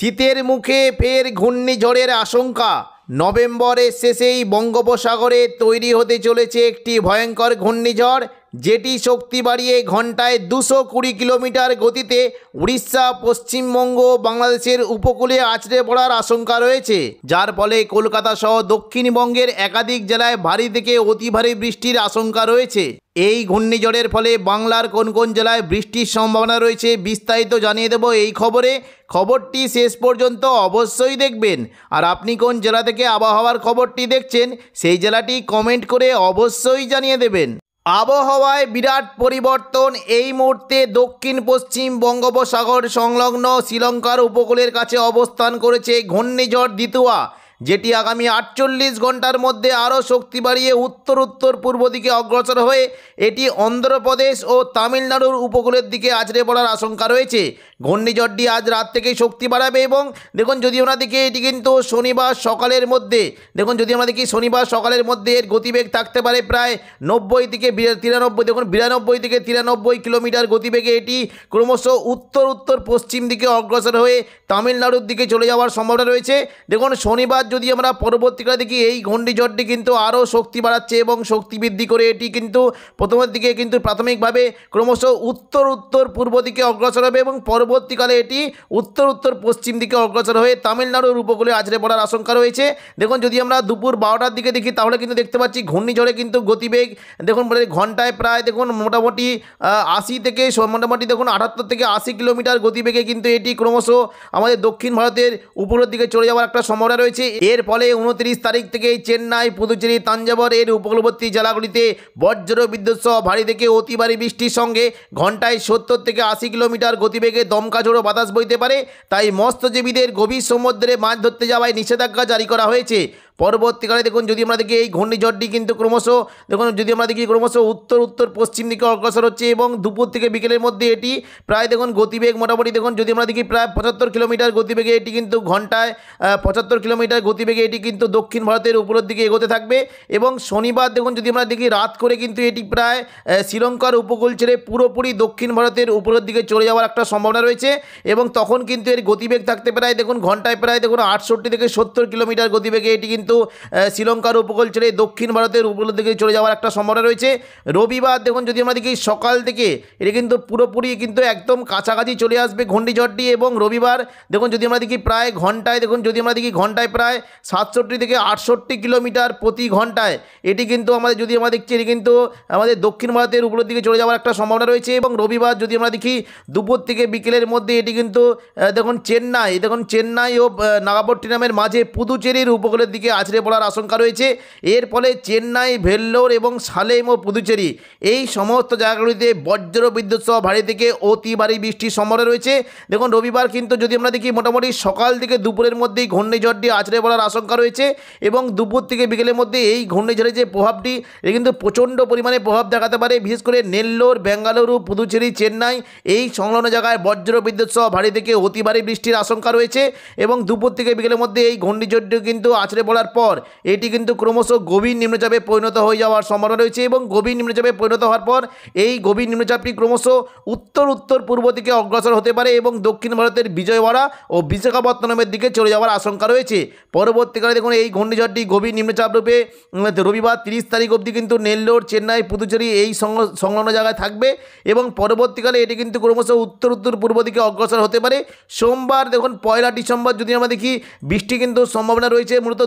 শীতের মুখে ফের ঘূর্ণিঝড়ের আশঙ্কা। নভেম্বরের শেষেই বঙ্গোপসাগরে তৈরি হতে চলেছে একটি ভয়ঙ্কর ঘূর্ণিঝড়, যেটি শক্তি বাড়িয়ে ঘন্টায় 220 কিলোমিটার গতিতে উড়িষ্যা, পশ্চিমবঙ্গ, বাংলাদেশের উপকূলে আছড়ে পড়ার আশঙ্কা রয়েছে, যার ফলে কলকাতা সহ দক্ষিণবঙ্গের একাধিক জেলায় ভারী থেকে অতি ভারী বৃষ্টির আশঙ্কা রয়েছে। এই ঘূর্ণিঝড়ের ফলে বাংলার কোন কোন জেলায় বৃষ্টির সম্ভাবনা রয়েছে বিস্তারিত জানিয়ে দেব এই খবরে। খবরটি শেষ পর্যন্ত অবশ্যই দেখবেন। আর আপনি কোন জেলা থেকে আবহাওয়ার খবরটি দেখছেন সেই জেলাটি কমেন্ট করে অবশ্যই জানিয়ে দেবেন। আবহাওয়ায় বিরাট পরিবর্তন। এই মুহূর্তে দক্ষিণ পশ্চিম বঙ্গোপসাগর সংলগ্ন শ্রীলঙ্কার উপকূলের কাছে অবস্থান করেছে ঘূর্ণিঝড় দিতুয়া, যেটি আগামী 48 ঘন্টার মধ্যে আরও শক্তি বাড়িয়ে উত্তর উত্তর পূর্ব দিকে অগ্রসর হয়ে এটি অন্ধ্রপ্রদেশ ও তামিলনাড়ুর উপকূলের দিকে আছড়ে পড়ার আশঙ্কা রয়েছে। ঘূর্ণিঝড়টি আজ রাত থেকেই শক্তি বাড়াবে এবং দেখুন যদি আমরা দেখি এটি কিন্তু শনিবার সকালের মধ্যে শনিবার সকালের মধ্যে এর গতিবেগ থাকতে পারে প্রায় 90 থেকে 93, দেখুন 92 থেকে 93 কিলোমিটার গতিবেগে এটি ক্রমশ উত্তর উত্তর পশ্চিম দিকে অগ্রসর হয়ে তামিলনাড়ুর দিকে চলে যাওয়ার সম্ভাবনা রয়েছে। দেখুন শনিবার যদি আমরা পরবর্তীকালে দেখি এই ঘূর্ণিঝড়টি কিন্তু আরও শক্তি বাড়াচ্ছে এবং শক্তি বৃদ্ধি করে এটি কিন্তু প্রথমের দিকে কিন্তু প্রাথমিকভাবে ক্রমশ উত্তর উত্তর পূর্ব দিকে অগ্রসর হবে এবং পরবর্তীকালে এটি উত্তর উত্তর পশ্চিম দিকে অগ্রসর হয়ে তামিলনাড়ুর উপকূলে আছড়ে পড়ার আশঙ্কা রয়েছে। দেখুন যদি আমরা দুপুর 12টার দিকে দেখি তাহলে কিন্তু দেখতে পাচ্ছি ঘূর্ণিঝড়ে কিন্তু গতিবেগ দেখুন ঘন্টায় প্রায় দেখুন মোটামুটি 78 থেকে 80 কিলোমিটার গতিবেগে কিন্তু এটি ক্রমশ আমাদের দক্ষিণ ভারতের উপরের দিকে চলে যাওয়ার একটা সম্ভাবনা রয়েছে। এর ফলে 29 তারিখ থেকে চেন্নাই, পুদুচেরি, তাঞ্জাবর এর উপকূলবর্তী জেলাগুলিতে বজ্র বিদ্যুৎ সহ ভারী থেকে অতি ভারী বৃষ্টির সঙ্গে ঘন্টায় 70 থেকে 80 কিলোমিটার গতিবেগে দমকা ঝোড়ো বাতাস বইতে পারে। তাই মৎস্যজীবীদের গভীর সমুদ্রে মাছ ধরতে যাওয়ায় নিষেধাজ্ঞা জারি করা হয়েছে। পরবর্তীকালে দেখুন যদি আমরা দেখি এই ঘূর্ণিঝড়টি কিন্তু ক্রমশ উত্তর উত্তর পশ্চিম দিকে অগ্রসর হচ্ছে এবং দুপুর থেকে বিকেলের মধ্যে এটি প্রায় দেখুন গতিবেগ মোটামুটি দেখুন যদি আমরা দেখি প্রায় 75 কিলোমিটার গতিবেগে এটি কিন্তু ঘন্টায় 75 কিলোমিটার গতিবেগে এটি কিন্তু দক্ষিণ ভারতের উপরের দিকে এগোতে থাকবে এবং শনিবার দেখুন যদি আমরা দেখি রাত করে কিন্তু এটি প্রায় শ্রীলঙ্কার উপকূল ছেড়ে পুরোপুরি দক্ষিণ ভারতের উপরের দিকে চলে যাওয়ার একটা সম্ভাবনা রয়েছে এবং তখন কিন্তু এর গতিবেগ থাকতে প্রায় দেখুন ঘন্টায় প্রায় দেখুন 68 থেকে 70 কিলোমিটার গতিবেগে এটি কিন্তু শ্রীলঙ্কার উপকূল ছেড়ে দক্ষিণ ভারতের উপকূলের দিকে চলে যাওয়ার একটা সম্ভাবনা রয়েছে। রবিবার দেখুন যদি আমরা দেখি সকাল থেকে এটি কিন্তু পুরোপুরি কিন্তু একদম কাছাকাছি চলে আসবে ঘূর্ণিঝড়টি এবং রবিবার দেখুন যদি আমরা দেখি প্রায় ঘন্টায় প্রায় 67 থেকে 68 কিলোমিটার প্রতি ঘন্টায় এটি কিন্তু দেখছি এটি কিন্তু আমাদের দক্ষিণ ভারতের উপরের দিকে চলে যাওয়ার একটা সম্ভাবনা রয়েছে এবং রবিবার যদি আমরা দেখি দুপুর থেকে বিকেলের মধ্যে এটি কিন্তু দেখুন চেন্নাই ও নাগাপট্টিনামের মাঝে পুদুচেরির উপকূলের দিকে আছড়ে পড়ার আশঙ্কা রয়েছে। এর ফলে চেন্নাই, ভেল্লোর এবং সালেম ও পুদুচেরি এই সমস্ত জায়গাগুলিতে বজ্র বিদ্যুৎ সহ ভারী থেকে অতি ভারী বৃষ্টির সম্ভাবনা রয়েছে। দেখুন রবিবার কিন্তু যদি আমরা দেখি মোটামুটি সকাল থেকে দুপুরের মধ্যেই ঘূর্ণিঝড়টি আছড়ে পড়ার আশঙ্কা রয়েছে এবং দুপুর থেকে বিকেলের মধ্যে এই ঘূর্ণিঝড়ের যে প্রভাবটি এটা কিন্তু প্রচণ্ড পরিমাণে প্রভাব দেখাতে পারে। বিশেষ করে নেল্লোর, বেঙ্গালুরু, পুদুচেরি, চেন্নাই এই সংলগ্ন জায়গায় বজ্র বিদ্যুৎ সহ ভারী থেকে অতি ভারী বৃষ্টির আশঙ্কা রয়েছে এবং দুপুর থেকে বিকেলের মধ্যে এই ঘূর্ণিঝড়টি কিন্তু আছড়ে পড়ার পর এটি কিন্তু ক্রমশ গভীর নিম্নচাপে পরিণত হয়ে যাওয়ার সম্ভাবনা রয়েছে এবং গভীর নিম্নচাপে পরিণত হওয়ার পর এই গভীর নিম্নচাপটি ক্রমশ উত্তর উত্তর পূর্ব দিকে অগ্রসর হতে পারে এবং দক্ষিণ ভারতের বিজয়ওয়াড়া ও বিশাখাপত্তনমের দিকে চলে যাওয়ার আশঙ্কা রয়েছে। পরবর্তীকালে দেখুন এই ঘূর্ণিঝড়টি গভীর নিম্নচাপ রূপে রবিবার 30 তারিখ অবধি কিন্তু নেল্লোর, চেন্নাই, পুদুচেরি এই সংলগ্ন জায়গায় থাকবে এবং পরবর্তীকালে এটি কিন্তু ক্রমশ উত্তর উত্তর পূর্ব দিকে অগ্রসর হতে পারে। সোমবার দেখুন 1 ডিসেম্বর যদি আমরা দেখি বৃষ্টি কিন্তু সম্ভাবনা রয়েছে মূলত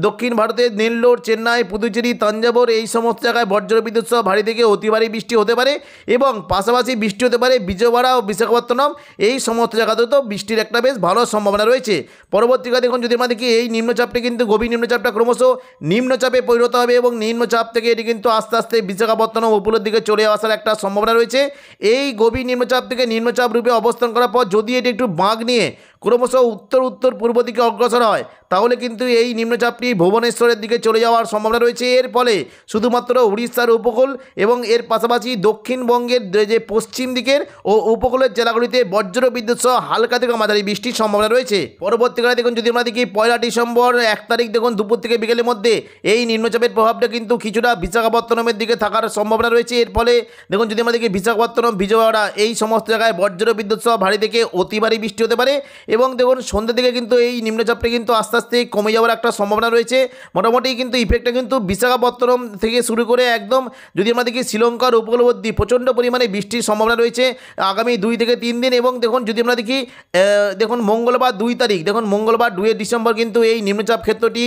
দক্ষিণ ভারতের নেল্লোর, চেন্নাই, পুদুচেরি, তাঞ্জাবর এই সমস্ত জায়গায় বজ্র বিদ্যুৎ সহ ভারী থেকে অতি ভারী বৃষ্টি হতে পারে এবং পাশাপাশি বৃষ্টি হতে পারে বিজয়ওয়াড়া ও বিশাখাপত্তনম এই সমস্ত জায়গাতেও তো বৃষ্টির একটা বেশ ভালো সম্ভাবনা রয়েছে। পরবর্তীকালে দেখুন যদি আমরা দেখি এই নিম্নচাপটি কিন্তু গভীর নিম্নচাপটা ক্রমশ নিম্নচাপে পরিণত হবে এবং নিম্নচাপ থেকে এটি কিন্তু আস্তে আস্তে বিশাখাপত্তনম উপরের দিকে চলে আসার একটা সম্ভাবনা রয়েছে। এই গভীর নিম্নচাপ থেকে নিম্নচাপ রূপে অবস্থান করার পর যদি এটি একটু বাঁক নিয়ে ক্রমশ উত্তর উত্তর পূর্ব দিকে অগ্রসর হয় তাহলে কিন্তু এই নিম্নচাপটি ভুবনেশ্বরের দিকে চলে যাওয়ার সম্ভাবনা রয়েছে। এর ফলে শুধুমাত্র উড়িষ্যার উপকূল এবং এর পাশাপাশি দক্ষিণবঙ্গের যে পশ্চিম দিকের ও উপকূলের জেলাগুলিতে বজ্র বিদ্যুৎ সহ হালকা থেকে মাঝারি বৃষ্টির সম্ভাবনা রয়েছে। পরবর্তীকালে দেখুন যদি আমরা দেখি 1 ডিসেম্বর 1 তারিখ দেখুন দুপুর থেকে বিকেলের মধ্যে এই নিম্নচাপের প্রভাবটা কিন্তু কিছুটা বিশাখাপত্তনমের দিকে থাকার সম্ভাবনা রয়েছে। এর ফলে দেখুন যদি আমরা দেখি বিশাখাপত্তনম, বিজয়ওয়াড়া এই সমস্ত জায়গায় বজ্র বিদ্যুৎ সহ ভারী থেকে অতি ভারী বৃষ্টি হতে পারে এবং দেখুন সন্ধ্যের দিকে কিন্তু এই নিম্নচাপটা কিন্তু আস্তে আস্তে কমে যাওয়ার একটা সম্ভাবনা রয়েছে। মোটামুটি কিন্তু ইফেক্টটা কিন্তু বিশাখাপত্তনম থেকে শুরু করে একদম যদি আমরা দেখি শ্রীলঙ্কার উপকূলবর্তী প্রচণ্ড পরিমাণে বৃষ্টির সম্ভাবনা রয়েছে আগামী 2 থেকে 3 দিন। এবং দেখুন যদি আমরা দেখি দেখুন মঙ্গলবার 2 তারিখ, দেখুন মঙ্গলবার 2 ডিসেম্বর কিন্তু এই নিম্নচাপ ক্ষেত্রটি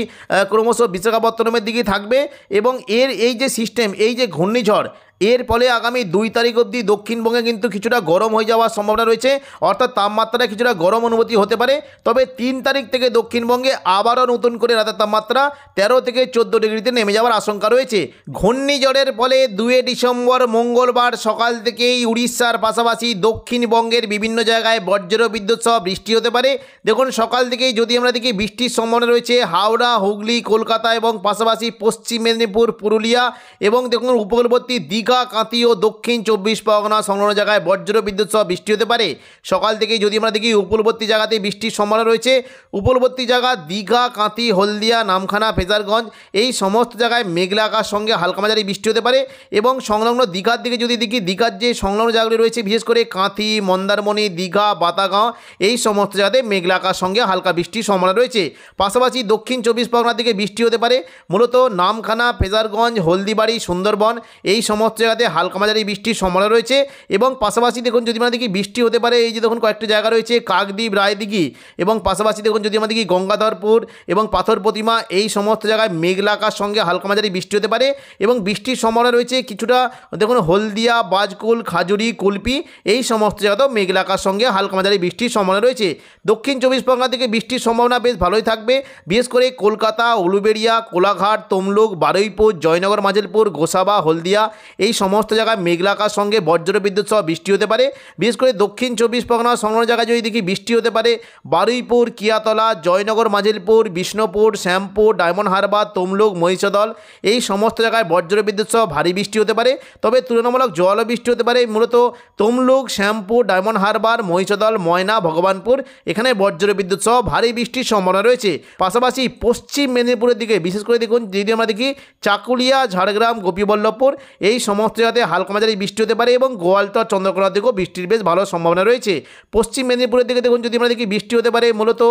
ক্রমশ বিশাখাপত্তনমের দিকে থাকবে এবং এর এই যে সিস্টেম, এই যে ঘূর্ণিঝড়, এর ফলে আগামী 2 তারিখ অবধি দক্ষিণবঙ্গে কিন্তু কিছুটা গরম হয়ে যাওয়ার সম্ভাবনা রয়েছে, অর্থাৎ তাপমাত্রায় কিছুটা গরম অনুভূতি হতে পারে। তবে 3 তারিখ থেকে দক্ষিণবঙ্গে আবারও নতুন করে রাতের তাপমাত্রা 13 থেকে 14 ডিগ্রিতে নেমে যাওয়ার আশঙ্কা রয়েছে। ঘূর্ণিঝড়ের ফলে 2 ডিসেম্বর মঙ্গলবার সকাল থেকেই উড়িষ্যার পাশাপাশি দক্ষিণবঙ্গের বিভিন্ন জায়গায় বজ্র বিদ্যুৎ সহ বৃষ্টি হতে পারে। দেখুন সকাল থেকেই যদি আমরা দেখি বৃষ্টির সম্ভাবনা রয়েছে হাওড়া, হুগলি, কলকাতা এবং পাশাপাশি পশ্চিম মেদিনীপুর, পুরুলিয়া এবং দেখুন উপকূলবর্তী দীঘা, কাঁথি ও দক্ষিণ 24 পরগনা সংলগ্ন জায়গায় বজ্র বিদ্যুৎ সহ বৃষ্টি হতে পারে। সকাল থেকেই যদি আমরা দেখি উপকূলবর্তী জায়গাতে বৃষ্টির সম্ভাবনা রয়েছে। উপকূলবর্তী জায়গা দীঘা, কাঁথি, হলদিয়া, নামখানা, ফেজারগঞ্জ এই সমস্ত জায়গায় মেঘলা আকাশ সঙ্গে হালকা মাঝারি বৃষ্টি হতে পারে। এবং সংলগ্ন দীঘার দিকে যদি দেখি দীঘার যে সংলগ্ন জায়গাগুলি রয়েছে বিশেষ করে কাঁথি, মন্দারমণি, দীঘা, বাতাগাঁও এই সমস্ত জায়গাতে মেঘলা আকাশ সঙ্গে হালকা বৃষ্টির সম্ভাবনা রয়েছে। পাশাপাশি দক্ষিণ 24 পরগনার দিকে বৃষ্টি হতে পারে। মূলত নামখানা, ফেজারগঞ্জ, হলদিবাড়ি, সুন্দরবন এই সমস্ত জায়গাতে হালকা মাঝারি বৃষ্টির সম্ভাবনা রয়েছে। এবং পাশাপাশি দেখুন যদি আমরা দেখি বৃষ্টি হতে পারে এই যে দেখুন কয়েকটি জায়গা রয়েছে কাকদ্বীপ, রায়দিঘি এবং পাশাপাশি দেখুন যদি আমরা দেখি গঙ্গাধরপুর এবং পাথর প্রতিমা এই সমস্ত জায়গায় মেঘলা আকাশ সঙ্গে হালকা মাঝারি বৃষ্টি হতে পারে। এবং বৃষ্টির সম্ভাবনা রয়েছে কিছুটা দেখুন হলদিয়া, বাজকুল, খাজুরি, কুলপি এই সমস্ত জায়গাতেও মেঘলা আকাশ সঙ্গে হালকা মাঝারি বৃষ্টির সম্ভাবনা রয়েছে। দক্ষিণ 24 পরগনা থেকে বৃষ্টির সম্ভাবনা বেশ ভালোই থাকবে, বিশেষ করে কলকাতা, উলুবেড়িয়া, কোলাঘাট, তমলুক, বারুইপুর, জয়নগর, মাজিলপুর, গোসাবা, হলদিয়া এই সমস্ত জায়গায় মেঘলা আকাশ সঙ্গে বজ্র বিদ্যুৎ সহ বৃষ্টি হতে পারে। বিশেষ করে দক্ষিণ 24 পরগনা সংলগ্ন জায়গায় যদি দেখি বৃষ্টি হতে পারে বারুইপুর, কিয়াতলা, জয়নগর, মাজিলপুর, বিষ্ণুপুর, শ্যামপুর, ডায়মন্ড হারবার, তমলুক, মহিষাদল এই সমস্ত জায়গায় বজ্র বিদ্যুৎ সহ ভারী বৃষ্টি হতে পারে। তবে তুলনামূলক জল বৃষ্টি হতে পারে মূলত তমলুক, শ্যামপুর, ডায়মন্ড হারবার, মহিষাদল, ময়না, ভগবানপুর এখানে বজ্র বিদ্যুৎ সহ ভারী বৃষ্টির সম্ভাবনা রয়েছে। পাশাপাশি পশ্চিম মেদিনীপুরের দিকে বিশেষ করে দেখুন যদি আমরা দেখি চাকুলিয়া, ঝাড়গ্রাম, গোপীবল্লভপুর এই সমস্ত জায়গাতে হালকা মাঝারি বৃষ্টি হতে পারে এবং গোয়ালতর, চন্দ্রকোনার দিকেও বৃষ্টির বেশ ভালো সম্ভাবনা রয়েছে। পশ্চিম মেদিনীপুরের দিকে দেখুন যদি আমরা দেখি বৃষ্টি হতে পারে মূলত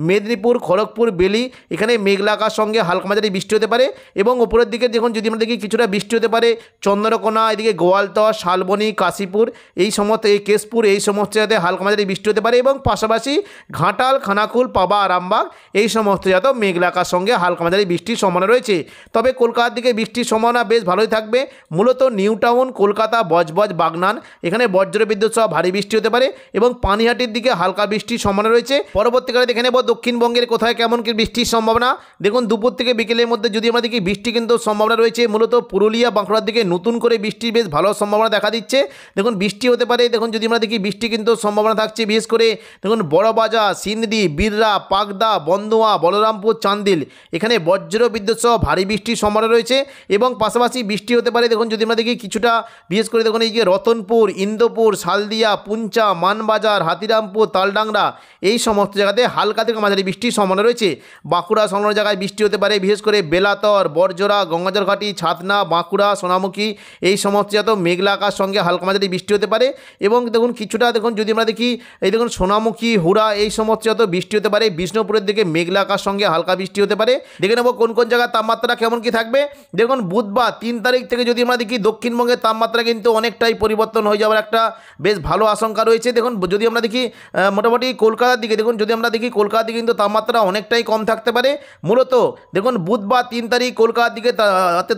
মেদিনীপুর, খড়গপুর, বেলি এখানে মেঘলা আকাশ সঙ্গে হালকা মাঝারি বৃষ্টি হতে পারে। এবং উপরের দিকে দেখুন যদি আমরা দেখি কিছুটা বৃষ্টি হতে পারে চন্দ্রকোনা, এদিকে গোয়ালতর, শালবনী, কাশীপুর এই সমস্ত এই কেশপুর এই সমস্ত জায়গাতে হালকা মাঝারি বৃষ্টি হতে পারে। এবং পাশাপাশি ঘাটাল, খানাকুল, পাবা, আরামবাগ এই সমস্ত জায়গাতেও মেঘলা আকাশ সঙ্গে হালকা মাঝারি বৃষ্টির সম্ভাবনা রয়েছে। তবে কলকাতার দিকে বৃষ্টির সম্ভাবনা বেশ ভালোই থাকবে মূলত নিউ টাউন, কলকাতা, বজবজ, বাগনান এখানে বজ্র বিদ্যুৎ সহ ভারী বৃষ্টি হতে পারে এবং পানিহাটির দিকে হালকা বৃষ্টির সম্ভাবনা রয়েছে। পরবর্তীকালে দেখে নেব দক্ষিণবঙ্গের কোথায় কেমন কি বৃষ্টির সম্ভাবনা। দেখুন দুপুর থেকে বিকেলের মধ্যে যদি আমরা দেখি বৃষ্টি কিন্তু সম্ভাবনা রয়েছে মূলত পুরুলিয়া, বাঁকুড়ার দিকে নতুন করে বৃষ্টির বেশ ভালো সম্ভাবনা দেখা দিচ্ছে। দেখুন বৃষ্টি হতে পারে দেখুন যদি আমরা দেখি বৃষ্টি কিন্তু সম্ভাবনা থাকছে বিশেষ করে দেখুন বড়বাজার, সিন্দি, বিররা, পাকদা, বন্দোয়া, বলরামপুর, চান্দিল এখানে বজ্র বিদ্যুৎ সহ ভারী বৃষ্টির সম্ভাবনা রয়েছে। এবং পাশাপাশি বৃষ্টি হতে পারে দেখুন যদি আমরা দেখি কিছুটা বিশেষ করে দেখুন এই যে রতনপুর, ইন্দোপুর, শালদিয়া, পুঞ্চা, মানবাজার, হাতিরামপুর, তালডাংরা এই সমস্ত জায়গাতে হালকা থেকে মাঝারি বৃষ্টির সম্ভাবনা রয়েছে। বাঁকুড়া সংলগ্ন জায়গায় বৃষ্টি হতে পারে বিশেষ করে বেলাতর, বরজোড়া, গঙ্গাজলঘাটি, ছাতনা, বাঁকুড়া, সোনামুখী এই সমস্ত জায়গাতেও মেঘলা আকাশ সঙ্গে হালকা মাঝারি বৃষ্টি হতে পারে। এবং দেখুন কিছুটা দেখুন যদি আমরা দেখি এই দেখুন সোনামুখী, হুড়া এই সমস্ত জায়গাতেও বৃষ্টি হতে পারে। বিষ্ণুপুরের দিকে মেঘলা আকাশ সঙ্গে হালকা বৃষ্টি হতে পারে। দেখে নেব কোন কোন জায়গায় তাপমাত্রা কেমন কি থাকবে। দেখুন বুধবার 3 তারিখ থেকে যদি আমরা দেখি দক্ষিণবঙ্গের তাপমাত্রা কিন্তু অনেকটাই পরিবর্তন হয়ে যাওয়ার একটা বেশ ভালো আশঙ্কা রয়েছে। দেখুন যদি আমরা দেখি মোটামুটি কলকাতার দিকে দেখুন যদি আমরা দেখি কলকাতার দিকে কিন্তু তাপমাত্রা অনেকটাই কম থাকতে পারে। মূলত দেখুন বুধবার 3 তারিখ কলকাতার দিকে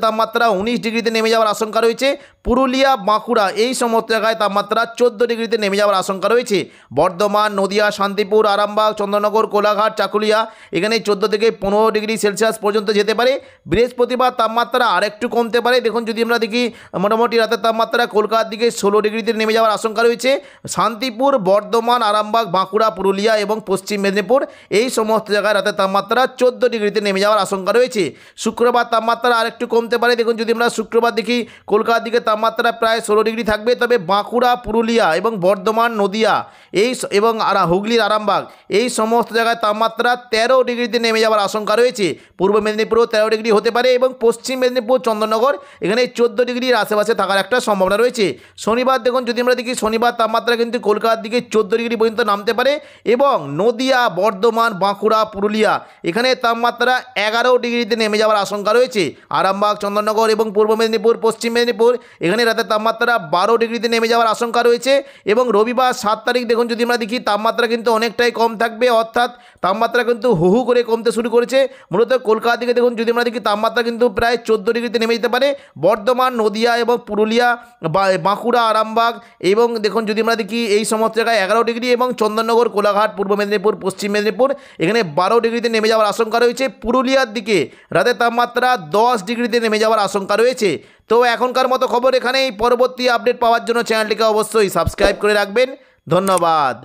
তাপমাত্রা 19 ডিগ্রিতে নেমে যাওয়ার আশঙ্কা রয়েছে। পুরুলিয়া, বাঁকুড়া এই সমস্ত জায়গায় তাপমাত্রা 14 ডিগ্রিতে নেমে যাওয়ার আশঙ্কা রয়েছে। বর্ধমান, নদিয়া, শান্তিপুর, আরামবাগ, চন্দননগর, কোলাঘাট, চাকুলিয়া এখানে 14 থেকে 15 ডিগ্রি সেলসিয়াস পর্যন্ত যেতে পারে। বৃহস্পতিবার তাপমাত্রা আরেকটু কমতে পারে। দেখুন যদি আমরা দেখি মোটামুটি রাতের তাপমাত্রা কলকাতার দিকে 16 ডিগ্রিতে নেমে যাওয়ার আশঙ্কা রয়েছে। শান্তিপুর, বর্ধমান, আরামবাগ, বাঁকুড়া, পুরুলিয়া এবং পশ্চিম মেদিনীপুর এই সমস্ত জায়গায় রাতের তাপমাত্রা 14 ডিগ্রিতে নেমে যাওয়ার আশঙ্কা রয়েছে। শুক্রবার তাপমাত্রা আরেকটু কমতে পারে। দেখুন যদি আমরা শুক্রবার দেখি কলকাতার দিকে তাপমাত্রা প্রায় 16 ডিগ্রি থাকবে। তবে বাঁকুড়া, পুরুলিয়া এবং বর্ধমান, নদিয়া এবং হুগলির আরামবাগ এই সমস্ত জায়গায় তাপমাত্রা 13 ডিগ্রিতে নেমে যাওয়ার আশঙ্কা রয়েছে। পূর্ব মেদিনীপুরেও 13 ডিগ্রি হতে পারে এবং পশ্চিম মেদিনীপুর, চন্দননগর এখানে 14 ডিগ্রি ডিগ্রির আশেপাশে থাকার একটা সম্ভাবনা রয়েছে। শনিবার দেখুন যদি আমরা দেখি শনিবার তাপমাত্রা কিন্তু কলকাতার দিকে 14 ডিগ্রি পর্যন্ত নামতে পারে এবং নদিয়া, বর্ধমান, বাঁকুড়া, পুরুলিয়া এখানে তাপমাত্রা 11 ডিগ্রিতে নেমে যাওয়ার আশঙ্কা রয়েছে। আরামবাগ, চন্দননগর এবং পূর্ব মেদিনীপুর, পশ্চিম মেদিনীপুর এখানে রাতের তাপমাত্রা 12 ডিগ্রিতে নেমে যাওয়ার আশঙ্কা রয়েছে। এবং রবিবার 7 তারিখ দেখুন যদি আমরা দেখি তাপমাত্রা কিন্তু অনেকটাই কম থাকবে, অর্থাৎ তাপমাত্রা কিন্তু হু করে কমতে শুরু করেছে। মূলত কলকাতা দিকে দেখুন যদি আমরা দেখি তাপমাত্রা কিন্তু প্রায় 14 ডিগ্রিতে নেমে যেতে পারে। বর্ধমান, নদিয়া এবং পুরুলিয়া, বাঁকুড়া, আরামবাগ এবং দেখুন যদি আমরা দেখি এই সমস্ত জায়গায় 11 ডিগ্রি এবং চন্দননগর, কোলাঘাট, পূর্ব মেদিনীপুর, পশ্চিম মেদিনীপুর এখানে 12 ডিগ্রিতে নেমে যাওয়ার আশঙ্কা রয়েছে। পুরুলিয়ার দিকে রাতের তাপমাত্রা 10 ডিগ্রিতে নেমে যাওয়ার আশঙ্কা রয়েছে। তো এখনকার মতো খবর এখানেই। পরবর্তী আপডেট পাওয়ার জন্য চ্যানেলটিকে অবশ্যই সাবস্ক্রাইব করে রাখবেন। ধন্যবাদ।